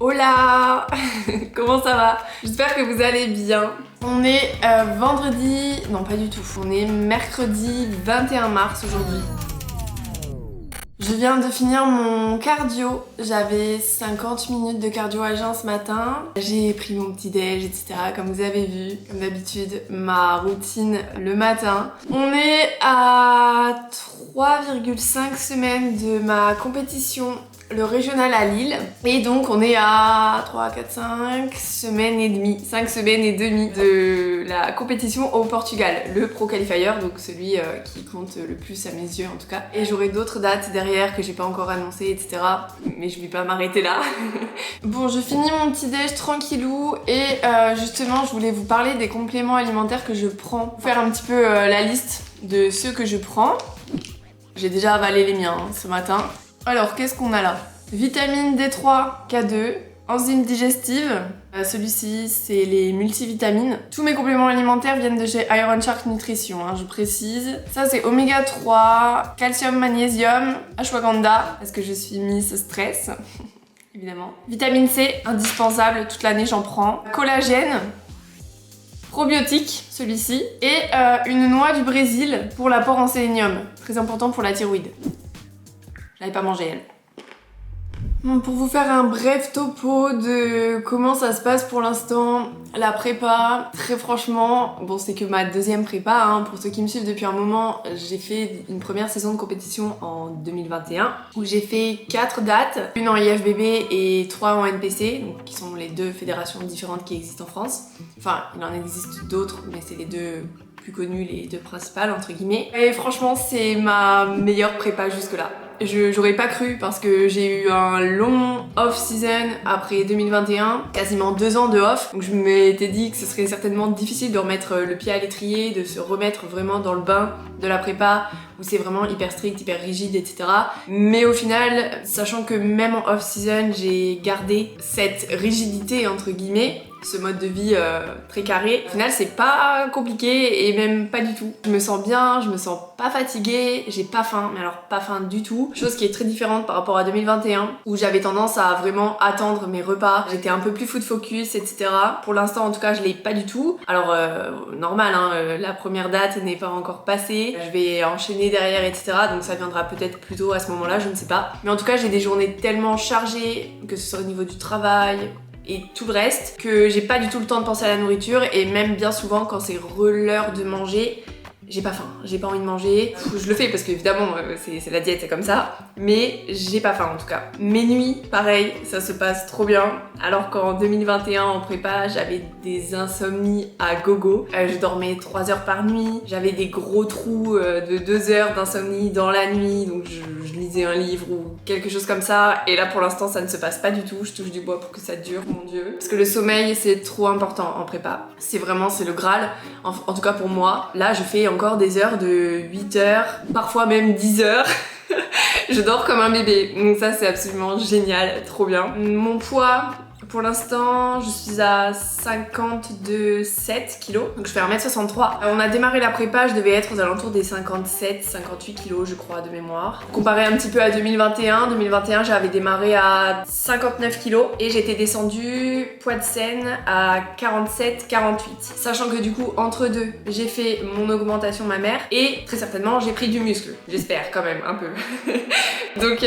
Hola. Comment ça va? J'espère que vous allez bien. On est vendredi... Non, pas du tout. On est mercredi 21 mars aujourd'hui. Je viens de finir mon cardio. J'avais 50 minutes de cardio à jeun ce matin. J'ai pris mon petit déj, etc. Comme vous avez vu, comme d'habitude, ma routine le matin. On est à 3,5 semaines de ma compétition, le régional à Lille. Et donc on est à 3, 4, 5 semaines et demie, 5 semaines et demie de la compétition au Portugal, le Pro Qualifier, donc celui qui compte le plus à mes yeux en tout cas. Et j'aurai d'autres dates derrière que j'ai pas encore annoncées, etc. Mais je vais pas m'arrêter là. Bon, je finis mon petit déj tranquillou et justement je voulais vous parler des compléments alimentaires que je prends. Faire un petit peu la liste de ceux que je prends. J'ai déjà avalé les miens ce matin. Alors, qu'est-ce qu'on a là? Vitamine D3, K2, enzymes digestives. Celui-ci, c'est les multivitamines. Tous mes compléments alimentaires viennent de chez Iron Shark Nutrition, je précise. Ça, c'est oméga 3, calcium, magnésium, ashwagandha, parce que je suis Miss Stress, évidemment. Vitamine C, indispensable, toute l'année j'en prends. Collagène. Probiotique, celui-ci. Et une noix du Brésil pour l'apport en sélénium. Très important pour la thyroïde. Je l'avais pas mangé elle. Bon, pour vous faire un bref topo de comment ça se passe pour l'instant, la prépa, très franchement, bon c'est que ma deuxième prépa, pour ceux qui me suivent depuis un moment, j'ai fait une première saison de compétition en 2021 où j'ai fait 4 dates, une en IFBB et 3 en NPC, donc, qui sont les deux fédérations différentes qui existent en France. Enfin, il en existe d'autres, mais c'est les deux plus connues, les deux principales entre guillemets. Et franchement, c'est ma meilleure prépa jusque-là. J'aurais pas cru parce que j'ai eu un long off-season après 2021, quasiment 2 ans de off. Donc je m'étais dit que ce serait certainement difficile de remettre le pied à l'étrier, de se remettre vraiment dans le bain de la prépa où c'est vraiment hyper strict, hyper rigide, etc. Mais au final, sachant que même en off-season, j'ai gardé cette rigidité entre guillemets, ce mode de vie très carré. Au final, c'est pas compliqué et même pas du tout. Je me sens bien, je me sens pas fatiguée, j'ai pas faim, mais alors pas faim du tout. Chose qui est très différente par rapport à 2021 où j'avais tendance à vraiment attendre mes repas. J'étais un peu plus food focus, etc. Pour l'instant, en tout cas, je l'ai pas du tout. Alors, normal, la première date n'est pas encore passée. Je vais enchaîner derrière, etc. Donc ça viendra peut-être plus tôt à ce moment-là, je ne sais pas. Mais en tout cas, j'ai des journées tellement chargées, que ce soit au niveau du travail, et tout le reste, que j'ai pas du tout le temps de penser à la nourriture et même bien souvent quand c'est l'heure de manger, j'ai pas faim, j'ai pas envie de manger. Je le fais parce qu'évidemment c'est la diète, c'est comme ça, mais j'ai pas faim en tout cas. Mes nuits, pareil, ça se passe trop bien. Alors qu'en 2021 en prépa, j'avais des insomnies à gogo. Je dormais 3 heures par nuit, j'avais des gros trous de 2 heures d'insomnie dans la nuit, donc je lisais un livre ou quelque chose comme ça. Et là pour l'instant ça ne se passe pas du tout, je touche du bois pour que ça dure, mon dieu. Parce que le sommeil c'est trop important en prépa. C'est le Graal, en tout cas pour moi. Là je fais encore des heures de 8 heures, parfois même 10 heures. Je dors comme un bébé, donc ça c'est absolument génial, trop bien. Mon poids, pour l'instant, je suis à 52,7 kg, donc je fais 1m63. On a démarré la prépa, je devais être aux alentours des 57-58 kg, je crois, de mémoire. Comparé un petit peu à 2021, j'avais démarré à 59 kg et j'étais descendue, poids de scène, à 47-48. Sachant que du coup, entre deux, j'ai fait mon augmentation mammaire et très certainement, j'ai pris du muscle. J'espère quand même, un peu. Donc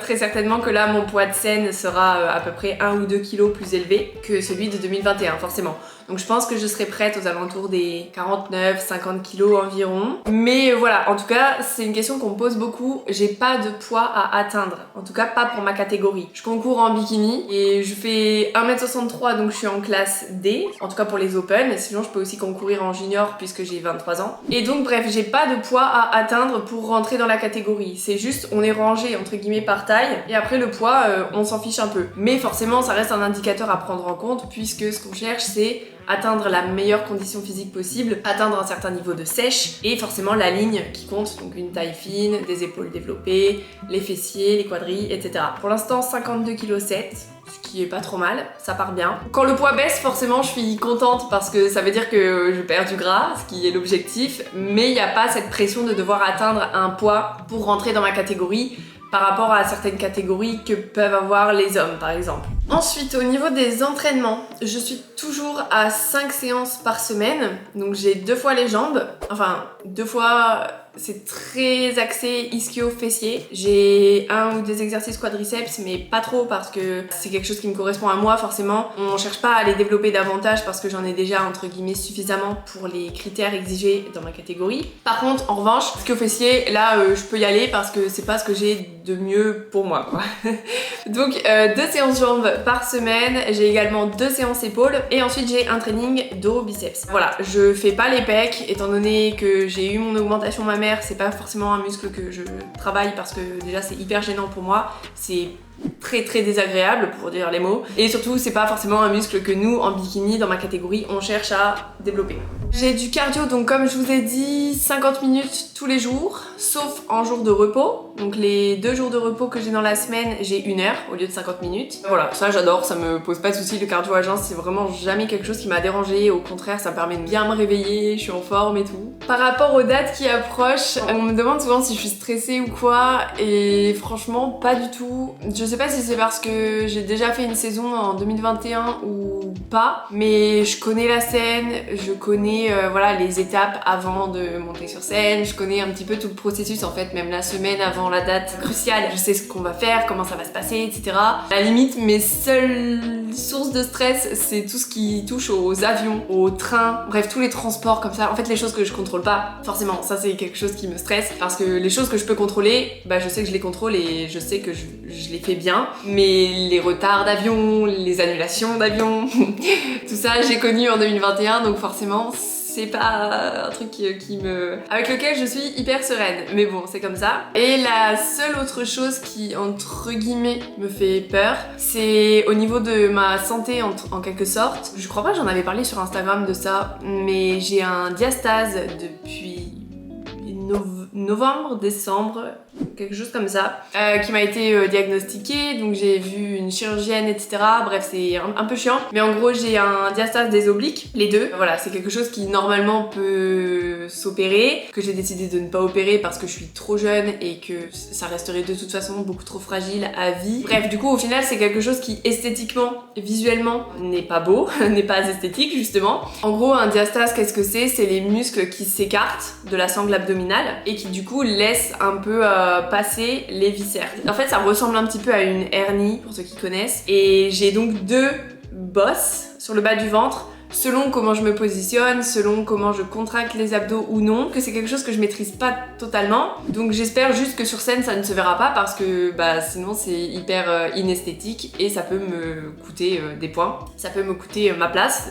très certainement que là, mon poids de scène sera à peu près 1 ou 2 kg plus élevé que celui de 2021, forcément. Donc je pense que je serai prête aux alentours des 49-50 kilos environ. Mais voilà, en tout cas, c'est une question qu'on me pose beaucoup. J'ai pas de poids à atteindre. En tout cas, pas pour ma catégorie. Je concours en bikini et je fais 1m63, donc je suis en classe D. En tout cas pour les Open. Sinon, je peux aussi concourir en junior puisque j'ai 23 ans. Et donc bref, j'ai pas de poids à atteindre pour rentrer dans la catégorie. C'est juste, on est rangé entre guillemets par taille. Et après le poids, on s'en fiche un peu. Mais forcément, ça reste un indicateur à prendre en compte puisque ce qu'on cherche, c'est atteindre la meilleure condition physique possible, atteindre un certain niveau de sèche et forcément la ligne qui compte, donc une taille fine, des épaules développées, les fessiers, les quadrilles, etc. Pour l'instant 52,7 kg, ce qui est pas trop mal, ça part bien. Quand le poids baisse, forcément je suis contente parce que ça veut dire que je perds du gras, ce qui est l'objectif, mais il n'y a pas cette pression de devoir atteindre un poids pour rentrer dans ma catégorie par rapport à certaines catégories que peuvent avoir les hommes par exemple. Ensuite, au niveau des entraînements, je suis toujours à 5 séances par semaine, donc j'ai 2 fois les jambes, enfin 2 fois... C'est très axé ischio-fessier. J'ai 1 ou 2 exercices quadriceps, mais pas trop parce que c'est quelque chose qui me correspond à moi forcément. On cherche pas à les développer davantage parce que j'en ai déjà entre guillemets suffisamment pour les critères exigés dans ma catégorie. Par contre, en revanche, ischio-fessier, là je peux y aller parce que c'est pas ce que j'ai de mieux pour moi quoi. Donc 2 séances jambes par semaine, j'ai également 2 séances épaules et ensuite j'ai un training dos biceps. Voilà, je fais pas les pecs étant donné que j'ai eu mon augmentation mammaire. C'est pas forcément un muscle que je travaille parce que déjà c'est hyper gênant pour moi, c'est très désagréable pour dire les mots, et surtout c'est pas forcément un muscle que nous en bikini dans ma catégorie on cherche à développer. J'ai du cardio, donc comme je vous ai dit, 50 minutes tous les jours, sauf en jour de repos. Donc les 2 jours de repos que j'ai dans la semaine, j'ai 1 heure au lieu de 50 minutes. Voilà, ça j'adore, ça me pose pas de soucis. Le cardio à jeun, c'est vraiment jamais quelque chose qui m'a dérangé. Au contraire, ça me permet de bien me réveiller, je suis en forme et tout. Par rapport aux dates qui approchent, on me demande souvent si je suis stressée ou quoi, et franchement pas du tout. Je sais pas si c'est parce que j'ai déjà fait une saison en 2021 ou pas, mais je connais la scène, je connais voilà, les étapes avant de monter sur scène, je connais un petit peu tout le processus en fait, même la semaine avant la date cruciale, je sais ce qu'on va faire, comment ça va se passer, etc. À la limite, mes seules sources de stress, c'est tout ce qui touche aux avions, aux trains, bref, tous les transports comme ça. En fait, les choses que je contrôle pas, forcément, ça c'est quelque chose qui me stresse, parce que les choses que je peux contrôler, bah je sais que je les contrôle et je sais que je les fais bien, mais les retards d'avion, les annulations d'avion, tout ça j'ai connu en 2021, donc forcément c'est pas un truc avec lequel je suis hyper sereine, mais bon, c'est comme ça. Et la seule autre chose qui, entre guillemets, me fait peur, c'est au niveau de ma santé en quelque sorte. Je crois pas que j'en avais parlé sur Instagram de ça, mais j'ai un diastase depuis novembre, décembre, quelque chose comme ça, qui m'a été diagnostiqué, donc j'ai vu une chirurgienne, etc. Bref, c'est un peu chiant, mais en gros j'ai un diastase des obliques, les 2. Voilà, c'est quelque chose qui normalement peut s'opérer, que j'ai décidé de ne pas opérer parce que je suis trop jeune et que ça resterait de toute façon beaucoup trop fragile à vie. Bref, du coup au final c'est quelque chose qui esthétiquement, visuellement n'est pas beau, n'est pas esthétique justement. En gros un diastase, qu'est-ce que c'est? C'est les muscles qui s'écartent de la sangle abdominale et qui du coup laissent un peu passer les viscères. En fait ça ressemble un petit peu à une hernie pour ceux qui connaissent, et j'ai donc 2 bosses sur le bas du ventre selon comment je me positionne, selon comment je contracte les abdos ou non, que c'est quelque chose que je maîtrise pas totalement. Donc j'espère juste que sur scène ça ne se verra pas parce que bah sinon c'est hyper inesthétique et ça peut me coûter des points, ça peut me coûter ma place.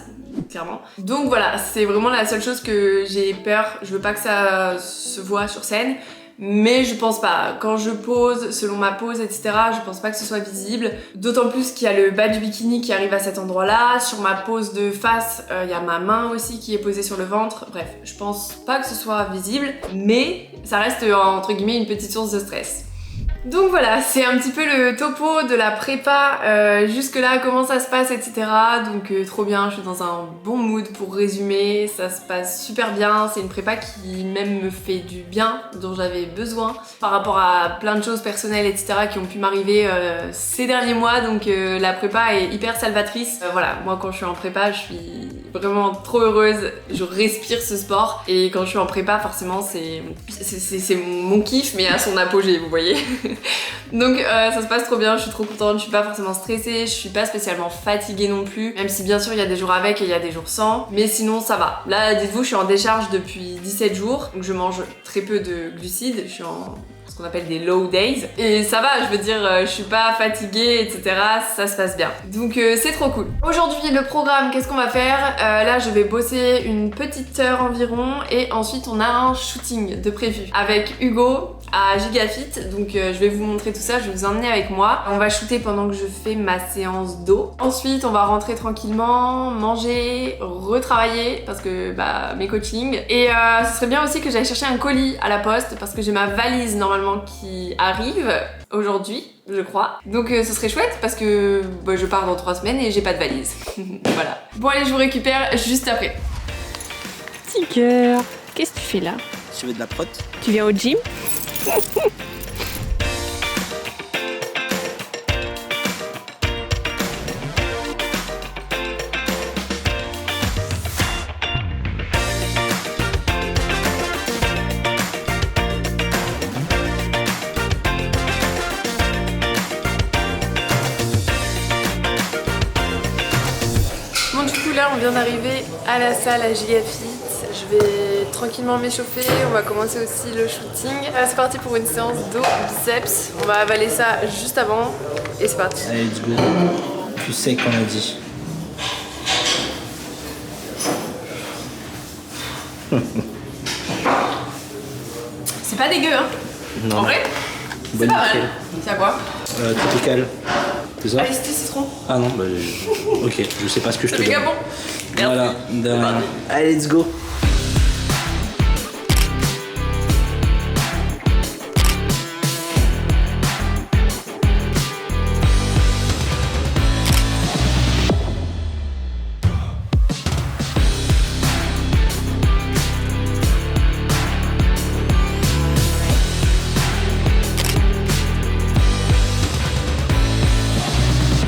Clairement. Donc voilà, c'est vraiment la seule chose que j'ai peur. Je veux pas que ça se voit sur scène, mais je pense pas. Quand je pose, selon ma pose, etc., je pense pas que ce soit visible. D'autant plus qu'il y a le bas du bikini qui arrive à cet endroit-là. Sur ma pose de face, il y a ma main aussi qui est posée sur le ventre. Bref, je pense pas que ce soit visible, mais ça reste entre guillemets une petite source de stress. Donc voilà, c'est un petit peu le topo de la prépa, jusque là comment ça se passe, etc. Donc trop bien, je suis dans un bon mood pour résumer, ça se passe super bien, c'est une prépa qui même me fait du bien, dont j'avais besoin par rapport à plein de choses personnelles, etc. qui ont pu m'arriver ces derniers mois, donc la prépa est hyper salvatrice. Voilà, moi quand je suis en prépa, je suis vraiment trop heureuse, je respire ce sport, et quand je suis en prépa, forcément c'est mon kiff, mais à son apogée, vous voyez. Donc ça se passe trop bien, je suis trop contente, je suis pas forcément stressée, je suis pas spécialement fatiguée non plus, même si bien sûr il y a des jours avec et il y a des jours sans, mais sinon ça va. Là dites-vous, je suis en décharge depuis 17 jours, donc je mange très peu de glucides, je suis en ce qu'on appelle des low days, et ça va, je veux dire, je suis pas fatiguée, etc. Ça se passe bien. Donc c'est trop cool. Aujourd'hui le programme, qu'est-ce qu'on va faire? Là je vais bosser une petite heure environ, et ensuite on a un shooting de prévu avec Hugo à Gigafit, donc je vais vous montrer tout ça, je vais vous emmener avec moi. On va shooter pendant que je fais ma séance d'eau. Ensuite on va rentrer tranquillement, manger, retravailler parce que bah mes coachings, et ce serait bien aussi que j'aille chercher un colis à la poste parce que j'ai ma valise normalement qui arrive aujourd'hui, je crois. Donc ce serait chouette parce que bah, je pars dans 3 semaines et j'ai pas de valise. Voilà. Bon allez, je vous récupère juste après. Petit cœur, qu'est-ce que tu fais là? Je fais de la prot. Tu viens au gym? super, on vient d'arriver à la salle à Giga Fit. Je vais tranquillement m'échauffer, on va commencer aussi le shooting. C'est parti pour une séance dos biceps. On va avaler ça juste avant et c'est parti. Allez, let's go. Plus sec qu'on a dit. C'est pas dégueu hein. Non. En vrai, c'est pas mal. C'est à quoi? Tropical. C'est ça? Iced tea citron. Ah non, bah ok, je sais pas ce que je te C'est donne. méga bon. Voilà, de rien. Allez, let's go.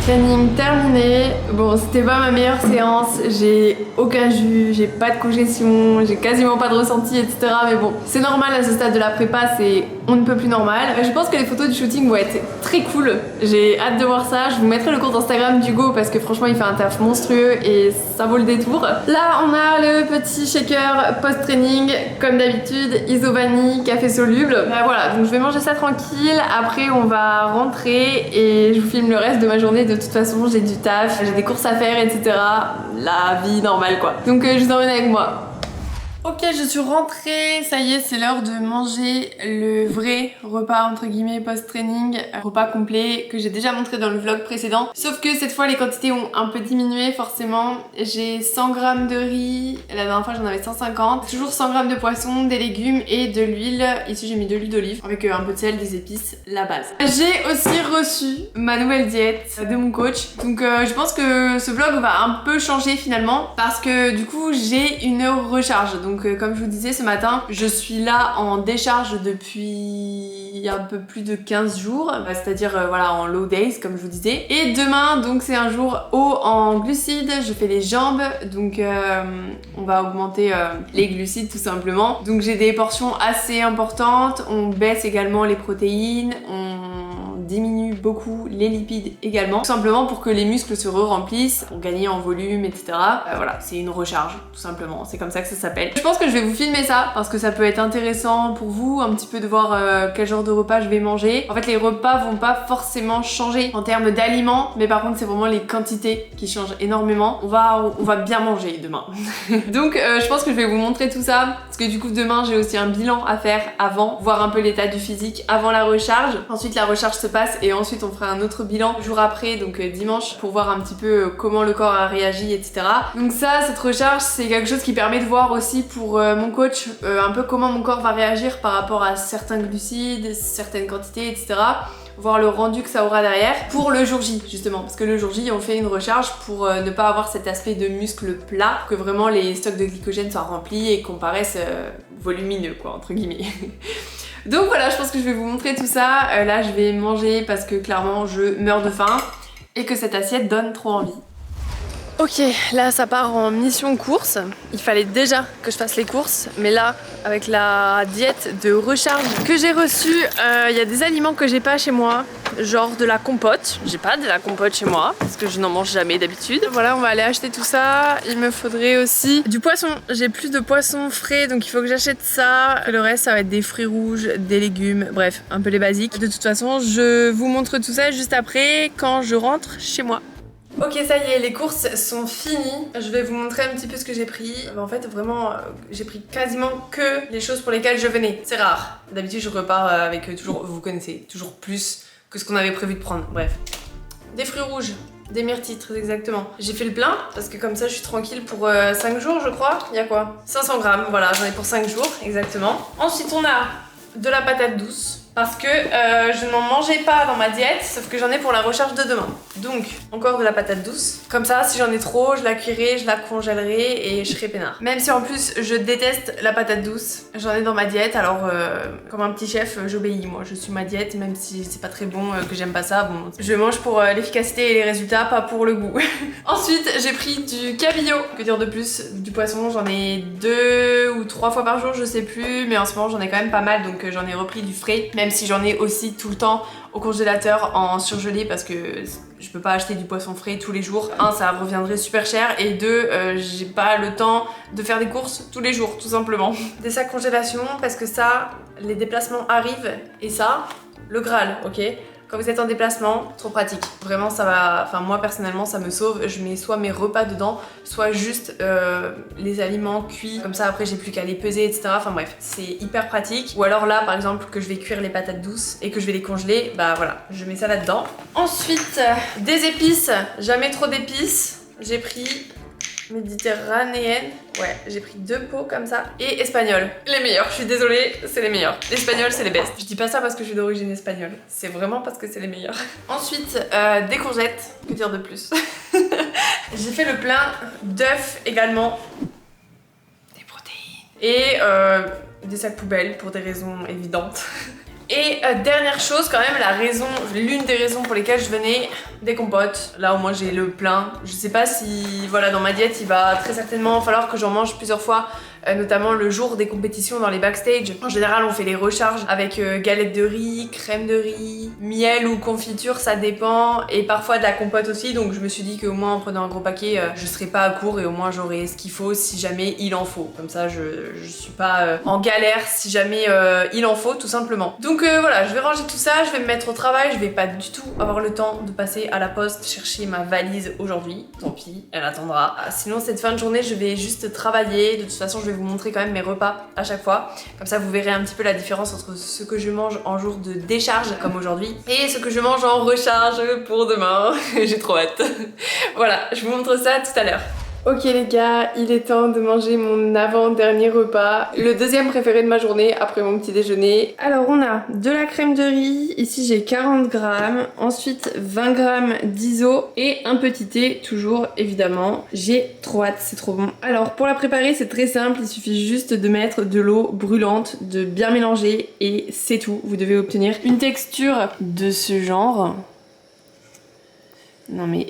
Training terminé. Bon, c'était pas ma meilleure séance. J'ai aucun jus, j'ai pas de congestion, j'ai quasiment pas de ressenti, etc. Mais bon, c'est normal à ce stade de la prépa, c'est on ne peut plus normal. Je pense que les photos du shooting vont être très cool. J'ai hâte de voir ça. Je vous mettrai le compte Instagram d'Hugo parce que franchement, il fait un taf monstrueux et ça vaut le détour. Là, on a le petit shaker post-training, comme d'habitude, Isovani, café soluble. Voilà, donc je vais manger ça tranquille. Après, on va rentrer et je vous filme le reste de ma journée. De toute façon, j'ai du taf, j'ai des courses à faire, etc. La vie normale, quoi. Donc, je vous emmène avec moi. Ok, je suis rentrée, ça y est, c'est l'heure de manger le vrai repas entre guillemets post-training, repas complet que j'ai déjà montré dans le vlog précédent. Sauf que cette fois les quantités ont un peu diminué forcément. J'ai 100 g de riz, la dernière fois j'en avais 150. Toujours 100 g de poisson, des légumes et de l'huile. Ici j'ai mis de l'huile d'olive avec un peu de sel, des épices, la base. J'ai aussi reçu ma nouvelle diète de mon coach. Donc je pense que ce vlog va un peu changer finalement parce que du coup j'ai une recharge. Donc comme je vous disais ce matin, je suis là en décharge depuis un peu plus de 15 jours, c'est-à-dire voilà en low days comme je vous disais. Et demain donc c'est un jour haut en glucides, je fais les jambes, donc on va augmenter les glucides tout simplement. Donc j'ai des portions assez importantes, on baisse également les protéines, on diminue beaucoup les lipides également, tout simplement pour que les muscles se re-remplissent, pour gagner en volume, etc. Voilà, c'est une recharge, tout simplement, c'est comme ça que ça s'appelle. Je pense que je vais vous filmer ça, parce que ça peut être intéressant pour vous, un petit peu de voir quel genre de repas je vais manger. En fait, les repas vont pas forcément changer en termes d'aliments, mais par contre, c'est vraiment les quantités qui changent énormément. On va bien manger demain. Donc, je pense que je vais vous montrer tout ça, parce que du coup, demain, j'ai aussi un bilan à faire avant, voir un peu l'état du physique avant la recharge. Ensuite, la recharge se passe et ensuite on fera un autre bilan le jour après, donc dimanche, pour voir un petit peu comment le corps a réagi, etc. Donc ça, cette recharge, c'est quelque chose qui permet de voir aussi pour mon coach un peu comment mon corps va réagir par rapport à certains glucides, certaines quantités, etc. Voir le rendu que ça aura derrière pour le jour J justement, parce que le jour J on fait une recharge pour ne pas avoir cet aspect de muscle plat, que vraiment les stocks de glycogène soient remplis et qu'on paraisse volumineux quoi, entre guillemets. Donc voilà, je pense que je vais vous montrer tout ça. Là je vais manger parce que clairement je meurs de faim et que cette assiette donne trop envie. Ok, là ça part en mission course. Il fallait déjà que je fasse les courses, mais là, avec la diète de recharge que j'ai reçue, il y a des aliments que j'ai pas chez moi, genre de la compote. J'ai pas de la compote chez moi, parce que je n'en mange jamais d'habitude. Voilà, on va aller acheter tout ça. Il me faudrait aussi du poisson. J'ai plus de poisson frais, donc il faut que j'achète ça. Le reste, ça va être des fruits rouges, des légumes, bref, un peu les basiques. De toute façon, je vous montre tout ça juste après, quand je rentre chez moi. Ok, ça y est, les courses sont finies. Je vais vous montrer un petit peu ce que j'ai pris. En fait, vraiment, j'ai pris quasiment que les choses pour lesquelles je venais. C'est rare. D'habitude, je repars avec toujours, vous connaissez, toujours plus que ce qu'on avait prévu de prendre. Bref. Des fruits rouges, des myrtilles, très exactement. J'ai fait le plein, parce que comme ça, je suis tranquille pour 5 jours, je crois. Il y a quoi? 500 grammes, voilà, j'en ai pour 5 jours, exactement. Ensuite, on a de la patate douce. Parce que je n'en mangeais pas dans ma diète, sauf que j'en ai pour la recharge de demain. Donc, encore de la patate douce. Comme ça, si j'en ai trop, je la cuirai, je la congèlerai et je serai peinard. Même si en plus, je déteste la patate douce, j'en ai dans ma diète, alors comme un petit chef, j'obéis. Moi, je suis ma diète, même si c'est pas très bon, que j'aime pas ça. Bon, je mange pour l'efficacité et les résultats, pas pour le goût. Ensuite, j'ai pris du cabillaud. Que dire de plus? Du poisson, j'en ai 2 ou 3 fois par jour, je sais plus. Mais en ce moment, j'en ai quand même pas mal, donc j'en ai repris du frais. Même même si j'en ai aussi tout le temps au congélateur en surgelé parce que je peux pas acheter du poisson frais tous les jours. Un, ça reviendrait super cher et deux, j'ai pas le temps de faire des courses tous les jours tout simplement. Des sacs congélation parce que ça, les déplacements arrivent et ça, le Graal, ok? Quand vous êtes en déplacement, trop pratique. Vraiment, ça va. Enfin, moi personnellement, ça me sauve. Je mets soit mes repas dedans, soit juste les aliments cuits. Comme ça, après, j'ai plus qu'à les peser, etc. Enfin bref, c'est hyper pratique. Ou alors là, par exemple, que je vais cuire les patates douces et que je vais les congeler, bah voilà, je mets ça là-dedans. Ensuite, des épices. Jamais trop d'épices. J'ai pris méditerranéenne, ouais, j'ai pris 2 pots comme ça, et espagnol, les meilleurs, je suis désolée, c'est les meilleurs. L'espagnol, c'est les best. Je dis pas ça parce que je suis d'origine espagnole, c'est vraiment parce que c'est les meilleurs. Ensuite, des courgettes, que dire de plus. J'ai fait le plein d'œufs également, des protéines, et des sacs poubelles pour des raisons évidentes. Et dernière chose quand même, l'une des raisons pour lesquelles je venais, des compotes. Là au moins j'ai le plein. Je sais pas si, voilà, dans ma diète il va très certainement falloir que j'en mange plusieurs fois, notamment le jour des compétitions dans les backstage. En général on fait les recharges avec galettes de riz, crème de riz, miel ou confiture, ça dépend, et parfois de la compote aussi, donc je me suis dit qu'au moins en prenant un gros paquet, je serais pas à court et au moins j'aurai ce qu'il faut si jamais il en faut. Comme ça je suis pas en galère si jamais il en faut tout simplement. Donc voilà, je vais ranger tout ça, je vais me mettre au travail, je vais pas du tout avoir le temps de passer à la poste chercher ma valise aujourd'hui. Tant pis, elle attendra. Sinon cette fin de journée je vais juste travailler, de toute façon je vais vous montrer quand même mes repas à chaque fois. Comme ça vous verrez un petit peu la différence entre ce que je mange en jour de décharge comme aujourd'hui et ce que je mange en recharge pour demain. J'ai trop hâte. Voilà, je vous montre ça tout à l'heure. Ok les gars, il est temps de manger mon avant-dernier repas, le deuxième préféré de ma journée après mon petit déjeuner. Alors on a de la crème de riz, ici j'ai 40 grammes, ensuite 20 grammes d'iso et un petit thé, toujours évidemment. J'ai trop hâte, c'est trop bon. Alors pour la préparer c'est très simple, il suffit juste de mettre de l'eau brûlante, de bien mélanger et c'est tout. Vous devez obtenir une texture de ce genre. Non mais...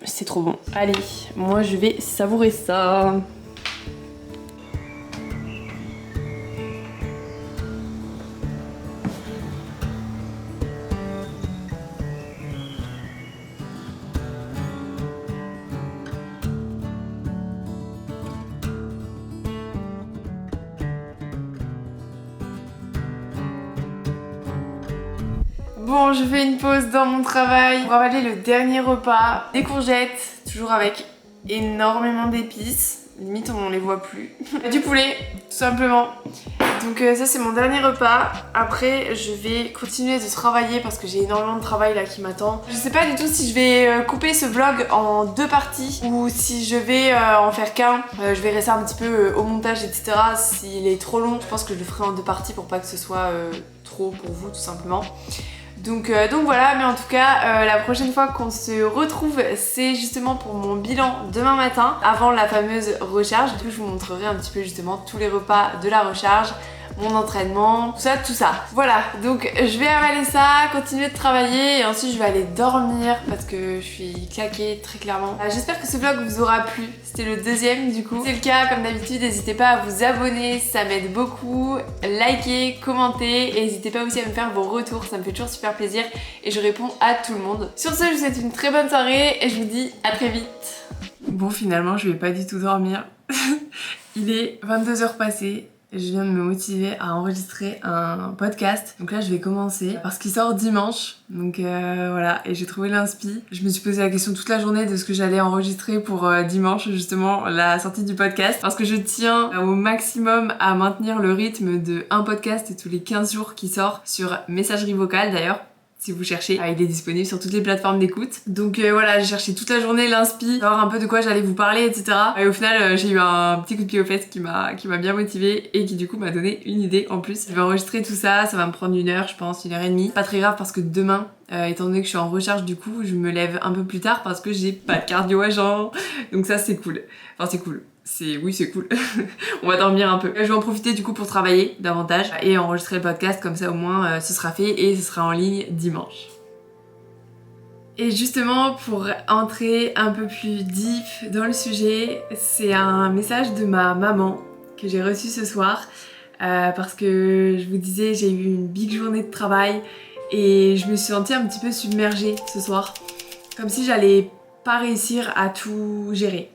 c'est trop bon. Allez, moi je vais savourer ça. Bon, je fais une pause dans mon travail pour avaler le dernier repas. Des courgettes, toujours avec énormément d'épices. Limite, on les voit plus. Du poulet, tout simplement. Donc ça, c'est mon dernier repas. Après, je vais continuer de travailler parce que j'ai énormément de travail là qui m'attend. Je sais pas du tout si je vais couper ce vlog en 2 parties ou si je vais en faire qu'un. Je verrai ça un petit peu au montage, etc. S'il est trop long, je pense que je le ferai en 2 parties pour pas que ce soit trop pour vous, tout simplement. Donc voilà, mais en tout cas, la prochaine fois qu'on se retrouve, c'est justement pour mon bilan demain matin, avant la fameuse recharge. Du coup, je vous montrerai un petit peu justement tous les repas de la recharge, mon entraînement, tout ça. Voilà, donc je vais avaler ça, continuer de travailler et ensuite je vais aller dormir parce que je suis claquée très clairement. J'espère que ce vlog vous aura plu, c'était le deuxième du coup. Si c'est le cas, comme d'habitude, n'hésitez pas à vous abonner, ça m'aide beaucoup. Likez, commentez et n'hésitez pas aussi à me faire vos retours, ça me fait toujours super plaisir et je réponds à tout le monde. Sur ce, je vous souhaite une très bonne soirée et je vous dis à très vite. Bon, finalement, je vais pas du tout dormir. Il est 22h passé. Je viens de me motiver à enregistrer un podcast. Donc là, je vais commencer parce qu'il sort dimanche. Donc voilà, et j'ai trouvé l'inspi. Je me suis posé la question toute la journée de ce que j'allais enregistrer pour dimanche, justement, la sortie du podcast. Parce que je tiens au maximum à maintenir le rythme de un podcast tous les 15 jours qui sort sur messagerie vocale d'ailleurs. Si vous cherchez, il est disponible sur toutes les plateformes d'écoute. Donc voilà, j'ai cherché toute la journée l'inspi, savoir un peu de quoi j'allais vous parler, etc. Et au final, j'ai eu un petit coup de pied aux fesses qui m'a bien motivée et qui du coup m'a donné une idée en plus. Je vais enregistrer tout ça, ça va me prendre 1 heure, je pense, 1h30. Pas très grave parce que demain, étant donné que je suis en recharge du coup, je me lève un peu plus tard parce que j'ai pas de cardio à jeun. Donc ça c'est cool. Enfin c'est cool. Oui, c'est cool. On va dormir un peu. Je vais en profiter du coup pour travailler davantage et enregistrer le podcast, comme ça au moins ce sera fait et ce sera en ligne dimanche. Et justement, pour entrer un peu plus deep dans le sujet, c'est un message de ma maman que j'ai reçu ce soir. parce que je vous disais, j'ai eu une big journée de travail et je me suis sentie un petit peu submergée ce soir. Comme si j'allais pas réussir à tout gérer.